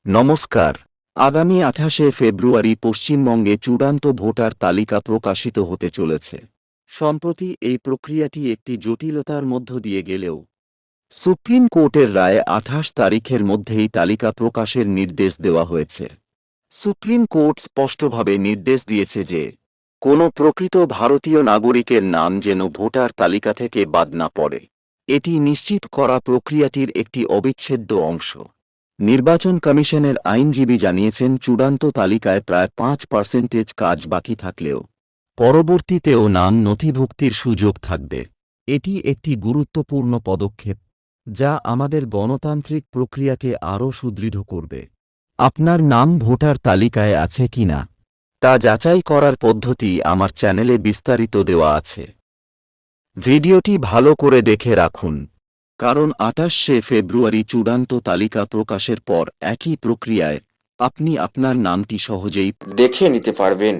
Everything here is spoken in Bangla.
নমস্কার। আগামী ২৮শে ফেব্রুয়ারি পশ্চিমবঙ্গে চূড়ান্ত ভোটার তালিকা প্রকাশিত হতে চলেছে। সম্প্রতি এই প্রক্রিয়াটি একটি জটিলতার মধ্য দিয়ে গেলেও সুপ্রিম কোর্টের রায়ে ২৮ তারিখের মধ্যেই তালিকা প্রকাশের নির্দেশ দেওয়া হয়েছে। সুপ্রিম কোর্ট স্পষ্টভাবে নির্দেশ দিয়েছে যে কোনো প্রকৃত ভারতীয় নাগরিকের নাম যেন ভোটার তালিকা থেকে বাদ না পড়ে। এটি নিশ্চিত করা প্রক্রিয়াটির একটি অবিচ্ছেদ্য অংশ। নির্বাচন কমিশনের আইনজীবী জানিয়েছেন, চূড়ান্ত তালিকায় প্রায় ৫% কাজ বাকি থাকলেও পরবর্তীতেও নাম নথিভুক্তির সুযোগ থাকবে। এটি একটি গুরুত্বপূর্ণ পদক্ষেপ যা আমাদের গণতান্ত্রিক প্রক্রিয়াকে আরও সুদৃঢ় করবে। আপনার নাম ভোটার তালিকায় আছে কিনা তা যাচাই করার পদ্ধতি আমার চ্যানেলে বিস্তারিত দেওয়া আছে। ভিডিওটি ভালো করে দেখে রাখুন, কারণ ২৮শে ফেব্রুয়ারি চূড়ান্ত তালিকা প্রকাশের পর একই প্রক্রিয়ায় আপনি আপনার নামটি সহজেই দেখে নিতে পারবেন।